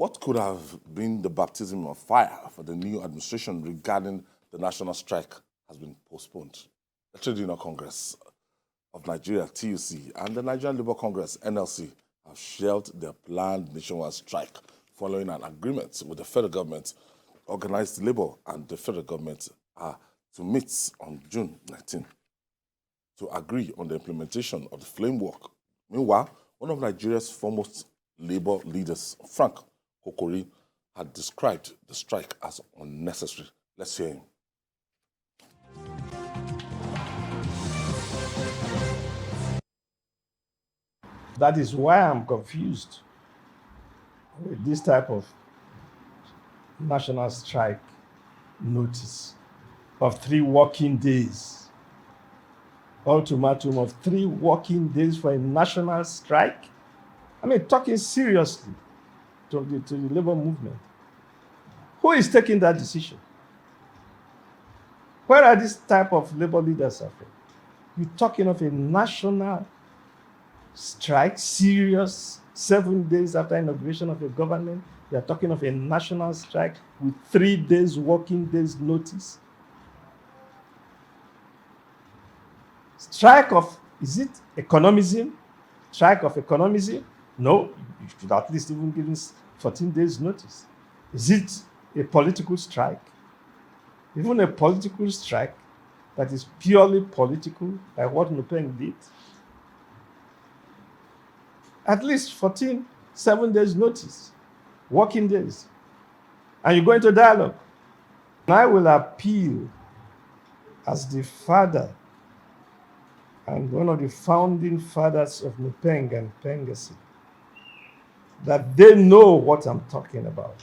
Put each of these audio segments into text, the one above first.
What could have been the baptism of fire for the new administration regarding the national strike has been postponed. The Trade Union Congress of Nigeria, TUC, and the Nigerian Labour Congress, NLC, have shelved their planned nationwide strike following an agreement with the federal government. Organized Labour and the federal government are to meet on June 19 to agree on the implementation of the framework. Meanwhile, one of Nigeria's foremost labour leaders, Frank Kokori, had described the strike as unnecessary. Let's hear him. That is why I'm confused with this type of national strike notice of 3 working days. Ultimatum of 3 working days for a national strike. I mean, talking seriously to the labor movement. Who is taking that decision? Where are these type of labor leaders from? You're talking of a national strike, serious, 7 days after inauguration of a government. You're talking of a national strike with 3 days working days notice. Strike of, is it economism? Strike of economism? No, you should at least even give us 14 days notice. Is it a political strike? Even a political strike that is purely political, like what Nupeng did? At least 7 days notice, working days. And you go into dialogue. And I will appeal as the father and one of the founding fathers of Nupeng and Pengasi, that they know what I'm talking about.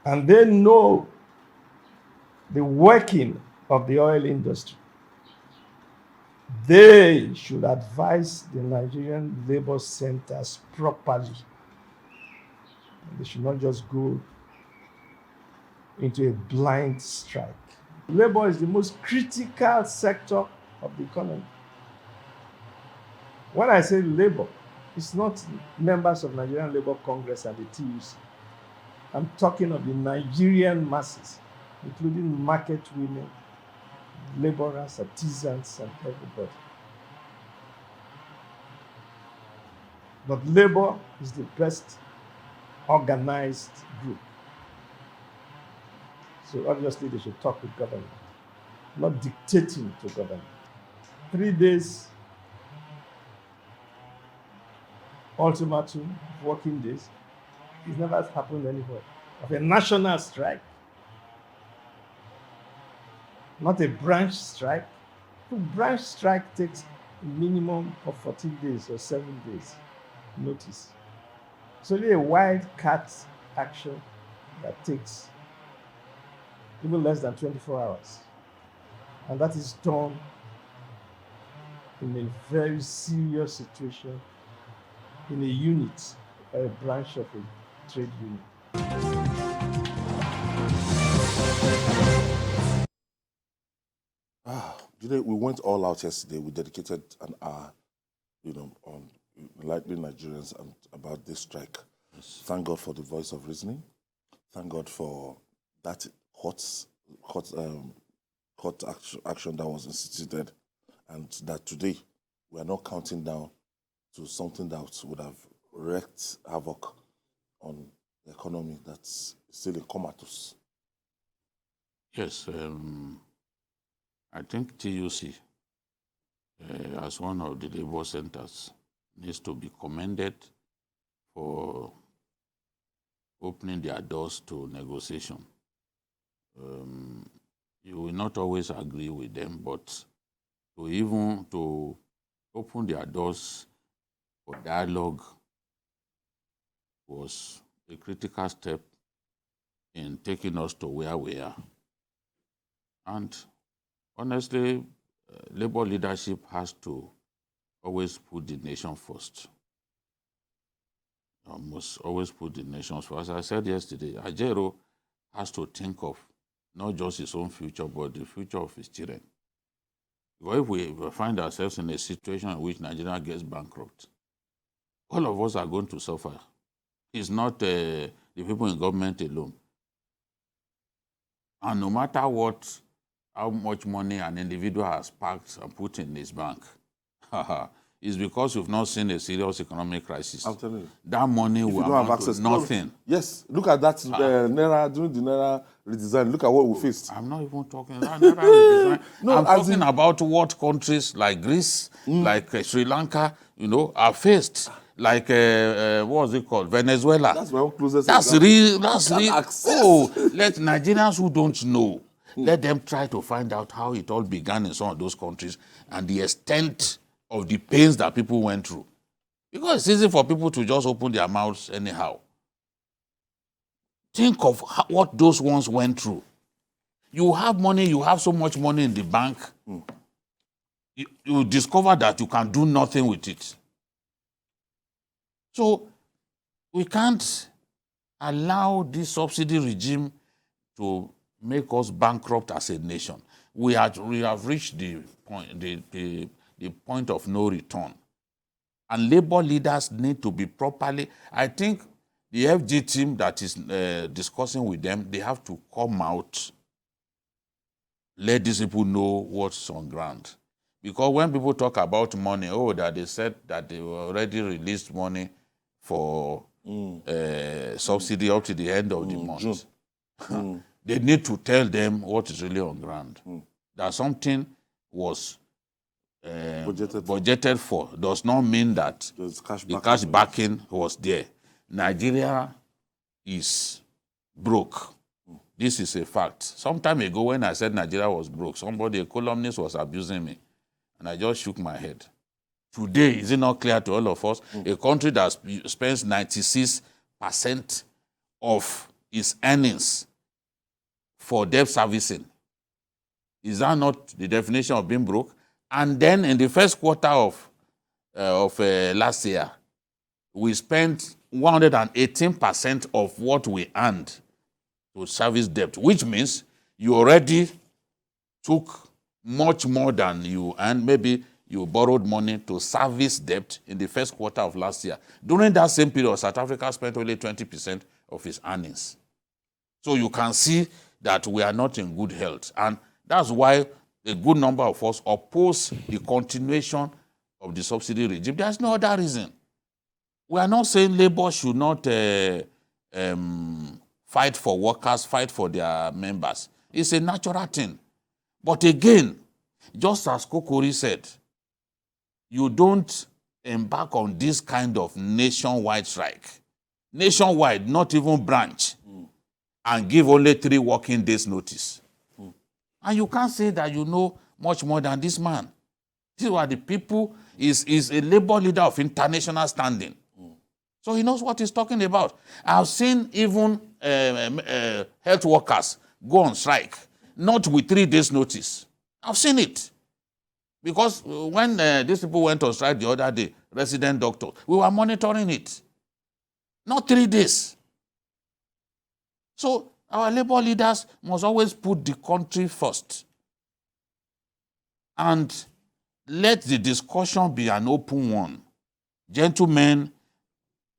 And they know the working of the oil industry. They should advise the Nigerian labor centers properly. They should not just go into a blind strike. Labor is the most critical sector of the economy. When I say labor, it's not members of Nigerian Labour Congress and the TUC. I'm talking of the Nigerian masses, including market women, laborers, artisans, and everybody. But labor is the best organized group. So obviously they should talk with government, not dictating to government. 3 days ultimatum, working days, it never happened anywhere. Of a national strike, not a branch strike. A branch strike takes a minimum of 14 days or 7 days notice. It's only a wildcat action that takes even less than 24 hours. And that is done in a very serious situation in a unit or a branch of a trade union. We went all out yesterday. We dedicated an hour, on enlightening Nigerians about this strike. Yes. Thank God for the voice of reasoning. Thank God for that court action that was instituted, and that today we are not counting down to something that would have wreaked havoc on the economy that's still in comatose. Yes, I think TUC, as one of the labor centers, needs to be commended for opening their doors to negotiation. You will not always agree with them, but to open their doors for dialogue was a critical step in taking us to where we are. And honestly, labor leadership has to always put the nation first. Must always put the nation first. As I said yesterday, Ajero has to think of not just his own future, but the future of his children. Because if we find ourselves in a situation in which Nigeria gets bankrupt, all of us are going to suffer. It's not the people in government alone. And no matter how much money an individual has packed and put in his bank, it's because you've not seen a serious economic crisis. I'm telling you. That money If will you don't have amount access to nothing. Yes, look at that Naira, during the Naira redesign, look at what we faced. I'm not even talking about Naira redesign. No, I'm as talking in- about what countries like Greece, like Sri Lanka, are faced. Like, what was it called? Venezuela. That's my own closest That's example. real. That's Can real. access. Oh, let Nigerians who don't know, let them try to find out how it all began in some of those countries and the extent of the pains that people went through. Because it's easy for people to just open their mouths anyhow. Think of what those ones went through. You have money, you have so much money in the bank, you discover that you can do nothing with it. So we can't allow this subsidy regime to make us bankrupt as a nation. We have reached the point of no return. And labor leaders need to be properly, I think the FG team that is discussing with them, they have to come out, let these people know what's on ground. Because when people talk about money, that they said that they already released money for subsidy up to the end of the month. They need to tell them what is really on ground. That something was budgeted for does not mean that the cash backing was there. Nigeria is broke. This is a fact. Some time ago when I said Nigeria was broke, a columnist was abusing me. And I just shook my head. Today, is it not clear to all of us? A country that spends 96% of its earnings for debt servicing. Is that not the definition of being broke? And then in the first quarter of last year, we spent 118% of what we earned to service debt, which means you already took much more than you earned. Maybe you borrowed money to service debt in the first quarter of last year. During that same period, South Africa spent only 20% of its earnings. So you can see that we are not in good health. And that's why a good number of us oppose the continuation of the subsidy regime. There's no other reason. We are not saying labor should not fight for workers, fight for their members. It's a natural thing. But again, just as Kokori said, you don't embark on this kind of nationwide strike. Nationwide, not even branch, and give only 3 working days notice. And you can't say that you know much more than this man. These are the people, is a labor leader of international standing. So he knows what he's talking about. I've seen even health workers go on strike, not with 3 days notice. I've seen it. Because when these people went on strike the other day, resident doctors, we were monitoring it. Not 3 days. So our labor leaders must always put the country first. And let the discussion be an open one. Gentlemen,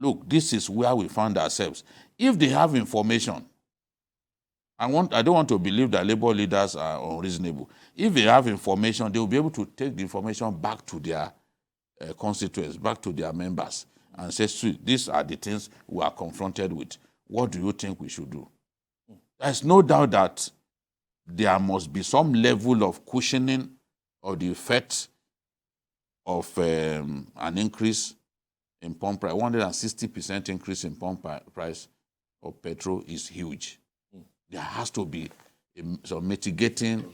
look, this is where we found ourselves. If they have information, I don't want to believe that labor leaders are unreasonable. If they have information, they will be able to take the information back to their constituents, back to their members, and say, these are the things we are confronted with. What do you think we should do? There's no doubt that there must be some level of cushioning of the effect of an increase in pump price. 160% increase in pump price of petrol is huge. There has to be some mitigating,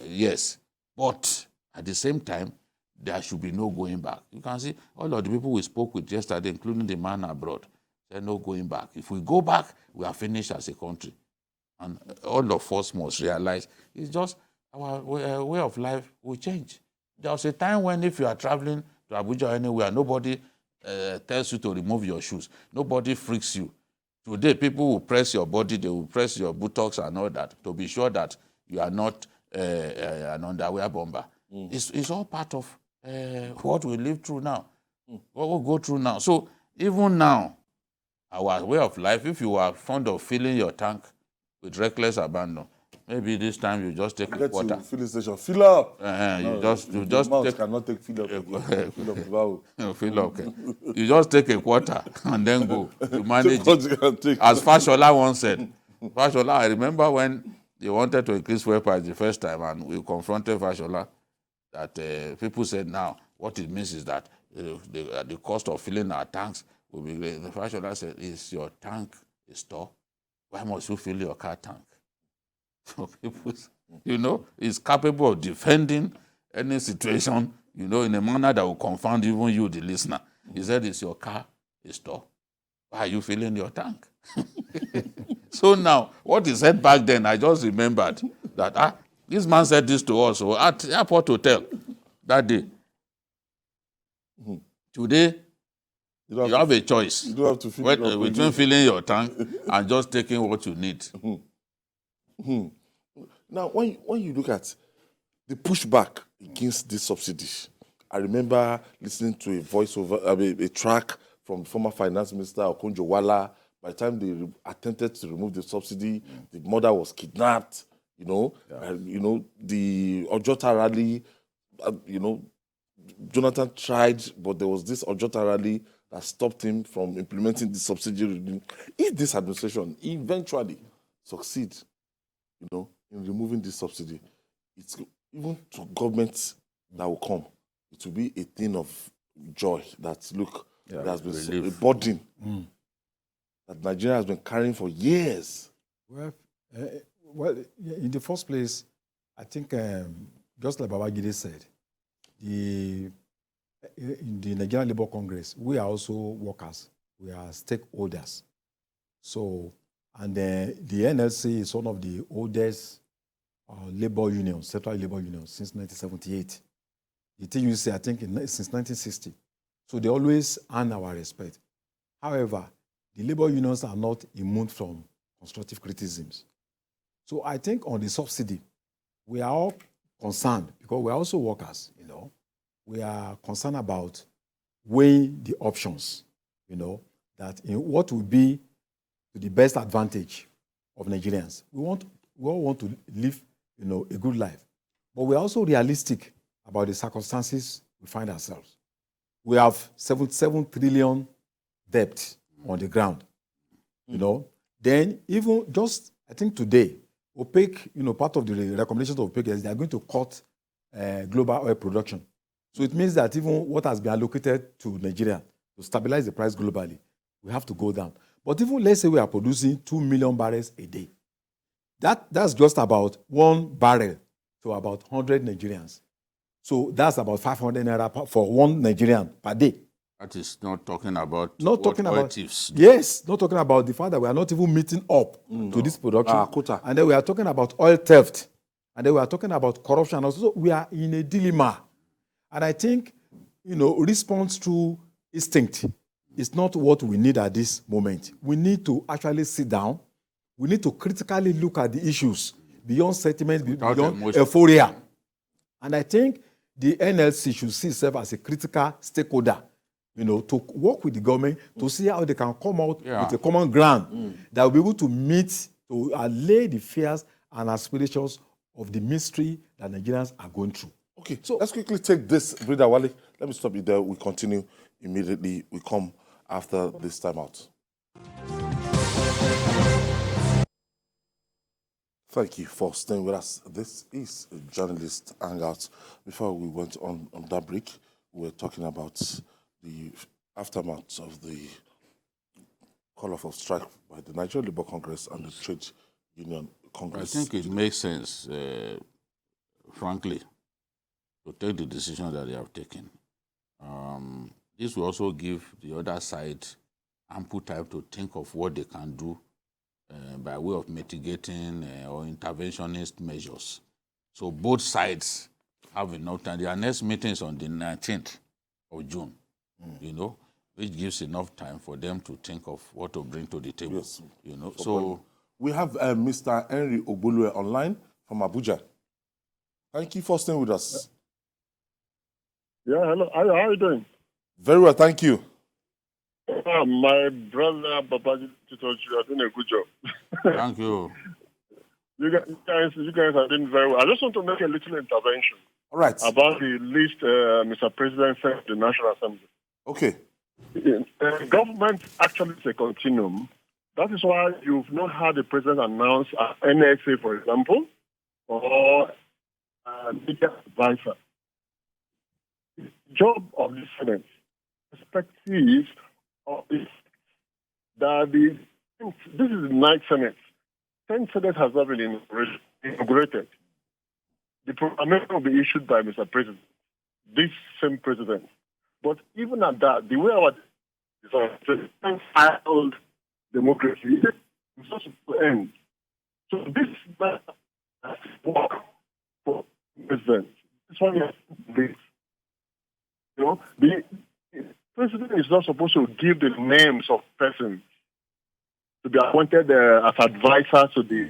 yes. But at the same time, there should be no going back. You can see all of the people we spoke with yesterday, including the man abroad, said no going back. If we go back, we are finished as a country. And all of us must realize it's just our way of life will change. There was a time when if you are traveling to Abuja or anywhere, nobody tells you to remove your shoes. Nobody freaks you. Today, people will press your body, they will press your buttocks and all that to be sure that you are not an underwear bomber. It's all part of what we live through now, what we go through now. So even now, our way of life, if you are fond of filling your tank with reckless abandon, maybe this time you just take a Get quarter. to filling station, fill up. You just Mouth take cannot take fill up again. Fill up, wow. fill up. Okay. You just take a quarter and then go to manage Take what it. you can take. As Fashola once said, Fashola, I remember when they wanted to increase fuel price the first time, and we confronted Fashola that people said, now what it means is that the cost of filling our tanks will be great. The Fashola said, is your tank a store? Why must you fill your car tank? So people, is capable of defending any situation, in a manner that will confound even you, the listener. He said, is your car a store? Why are you filling your tank? So now, what he said back then, I just remembered that this man said this to us at the airport hotel that day. Today, you have a choice. You don't have to fill it up between filling your tank and just taking what you need. Now, when you look at the pushback against this subsidy, I remember listening to a voiceover, a track from former Finance Minister Okonjo-Iweala. By the time they attempted to remove the subsidy, the mother was kidnapped. The Ojota rally, Jonathan tried, but there was this Ojota rally that stopped him from implementing the subsidy. If this administration eventually succeeds, in removing this subsidy, it's even to governments that will come, it will be a thing of joy that, look, there has been a burden that Nigeria has been carrying for years. Well, in the first place, I think, just like Babagide said, in the Nigerian Labour Congress, we are also workers. We are stakeholders. So, and the NLC is one of the oldest labor unions, central labor unions, since 1978. The TUC, I think, since 1960. So they always earn our respect. However, the labor unions are not immune from constructive criticisms. So I think on the subsidy, we are all concerned because we are also workers, We are concerned about weighing the options, that in what will be to the best advantage of Nigerians. We all want to live, a good life. But we are also realistic about the circumstances we find ourselves. We have 77 trillion debt on the ground, Then even just, I think today, OPEC, part of the recommendations of OPEC is they are going to cut global oil production. So it means that even what has been allocated to Nigeria to stabilize the price globally, we have to go down. But even let's say we are producing 2 million barrels a day. That's just about 1 barrel to about 100 Nigerians. So that's about 500 naira for 1 Nigerian per day. That is not talking about oil thieves. Yes, not talking about the fact that we are not even meeting up to this production. Quota. And then we are talking about oil theft. And then we are talking about corruption. Also, so we are in a dilemma. And I think, response to instinct is not what we need at this moment. We need to actually sit down. We need to critically look at the issues beyond sentiment, beyond euphoria. And I think the NLC should see itself as a critical stakeholder, to work with the government to see how they can come out with a common ground that will be able to meet, to allay the fears and aspirations of the mystery that Nigerians are going through. Okay, so let's quickly take this, Brother Wale. Let me stop you there. We continue immediately. We come after this time out. Thank you for staying with us. This is a journalist hangout. Before we went on that break, we were talking about the aftermath of the call-off of strike by the Nigerian Labour Congress and the Trade Union Congress. I think it makes sense, frankly, to take the decision that they have taken. This will also give the other side ample time to think of what they can do by way of mitigating or interventionist measures. So both sides have enough time. Their next meeting is on the 19th of June, which gives enough time for them to think of what to bring to the table. Yes. So we have Mr. Henry Ogboluwe online from Abuja. Thank you for staying with us. Yeah, hello. How are you doing? Very well, thank you. My brother, Babaji, you are doing a good job. Thank you. You guys are doing very well. I just want to make a little intervention All right. about the list Mr. President sent to the National Assembly. Okay. Government actually is a continuum. That is why you've not had the president announce NLC, for example, or media advisor. The job of the Senate, perspective of this, that this is the 9th Senate. 10th Senate has not been inaugurated. The proclamation will be issued by Mr. President, this same president. But even at that, the way our old democracy is supposed to end. So this work for president. This one is you know, the president is not supposed to give the names of persons to be appointed as advisors to the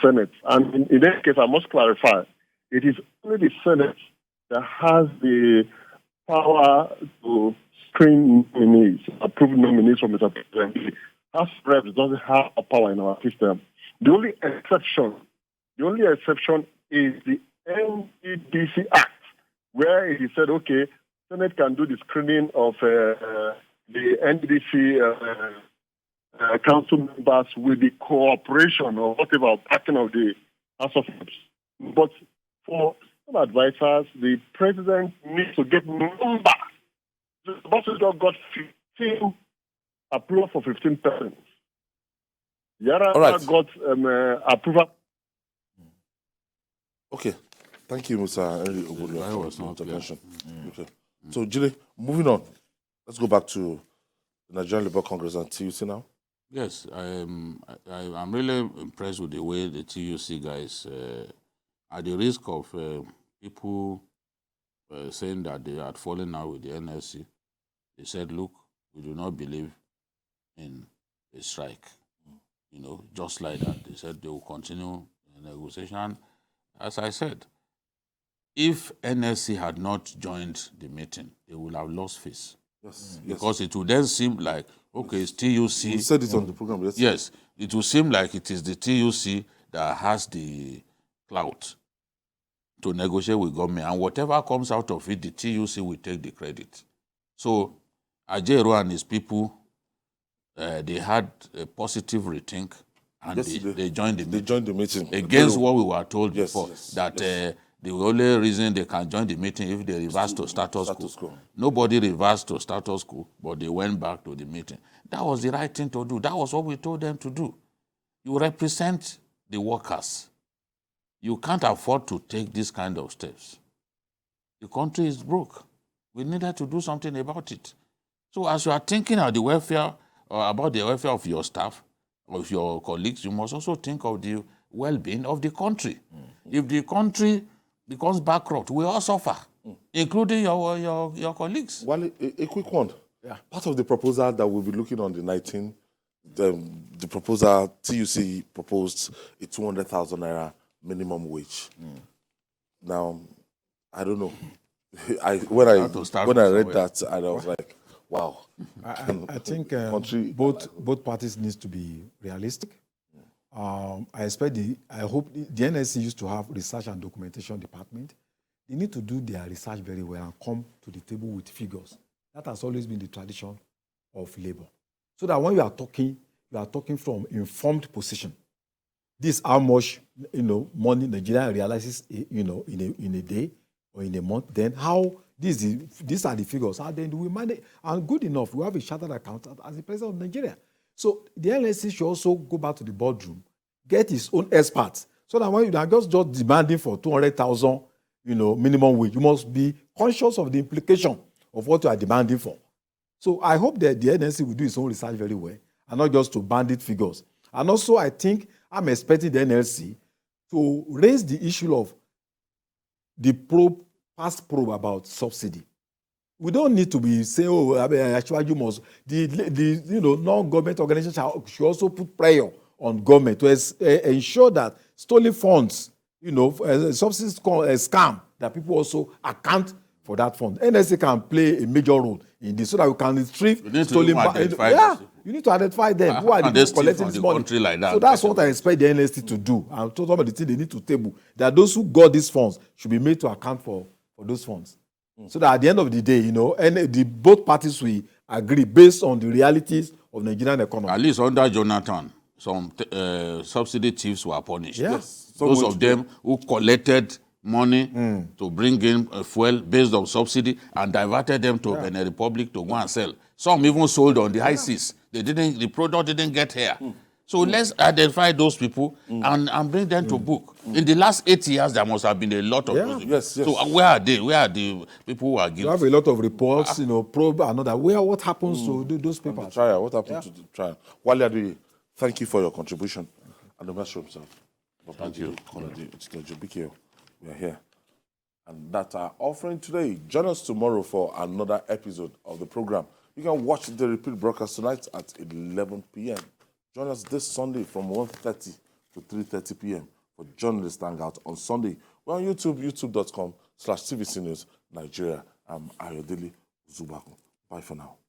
Senate. And in this case, I must clarify, it is only the Senate that has the power to screen nominees, approve nominees from Mr. President. House Reps doesn't have a power in our system. The only exception is the NEDC Act, where it is said, okay, Senate can do the screening of the NDC council members with the cooperation or whatever backing of the House of Reps. But for some advisors, the president needs to get numbers. The ambassador got 15 approval for 15 persons. Yara got approval. Okay. Thank you, Mr. Henry Obodo, That was for your not intervention. Okay. So, Jile, moving on. Let's go back to the Nigerian Labour Congress and TUC now. Yes, I'm really impressed with the way the TUC guys, at the risk of people saying that they had fallen out with the NLC, they said, look, we do not believe in a strike. You know, just like that. They said they will continue the negotiation. As I said, if NLC had not joined the meeting, they would have lost face. Yes. Because it would then seem like, okay, it's TUC. You said it on the program yesterday. Yes, it will seem like it is the TUC that has the clout to negotiate with government. And whatever comes out of it, the TUC will take the credit. So Ajero and his people, they had a positive rethink, and they joined the meeting. They joined the meeting. Against what we were told before, that the only reason they can join the meeting if they reverse to status quo. Nobody reversed to status quo, but they went back to the meeting. That was the right thing to do. That was what we told them to do. You represent the workers. You can't afford to take this kind of steps. The country is broke. We needed to do something about it. So as you are thinking of the welfare, or about the welfare of your staff, of your colleagues, you must also think of the well-being of the country. If the country becomes bankrupt, we all suffer, including your colleagues. Well, a quick one. Yeah. Part of the proposal that we'll be looking on the 19th, the proposal, TUC proposed a 200,000 naira minimum wage. Now, I don't know. When I read that, I was like, wow. I think both parties need to be realistic. I hope the NLC used to have research and documentation department. They need to do their research very well and come to the table with figures. That has always been the tradition of labor. So that when you are talking from informed position. This is how much money Nigeria realizes in a day or in a month. Then how these are the figures. How then do we manage? And good enough, we have a chartered accountant as the president of Nigeria. So the NLC should also go back to the boardroom, get his own experts, so that when you are just demanding for 200,000, minimum wage, you must be conscious of the implication of what you are demanding for. So I hope that the NLC will do its own research very well, and not just to bandit figures. And also, I think I'm expecting the NLC to raise the issue of the past probe about subsidy. We don't need to be saying, actually, you must. The non-government organizations should also put pressure on government to ensure that stolen funds, subsidies scam, that people also account for that fund. NLC can play a major role in this so that we can retrieve You need to stolen even bank. identify Yeah, those people. you need to identify them. Who are the And they people steal collecting from this the money? country like that. So that's what I expect the NLC to do. And some of the things they need to table, that those who got these funds should be made to account for those funds. So that at the end of the day, you know, and both parties will agree based on the realities of Nigerian economy. At least under Jonathan, some subsidy thieves were punished. Yeah. Yes. Those of them who collected money to bring in fuel based on subsidy and diverted them to Benin Republic to go and sell. Some even sold on the high seas. The product didn't get here. So let's identify those people and bring them to book. In the last 8 years, there must have been a lot of those people. Yes, yes. So where are they? Where are the people who are You have guilty? a lot of reports, you know, probe another. What happens to those The papers? trial. What happened to the trial? Wale Adeoye, thank you for your contribution. And the master himself. Thank you. We are here. And that's our offering today. Join us tomorrow for another episode of the program. You can watch the repeat broadcast tonight at 11 p.m. Join us this Sunday from 1:30 to 3:30 p.m. for Journalist Hangout on Sunday. We're on YouTube, youtube.com/TVC News Nigeria. I'm Ayodele Zubaku. Bye for now.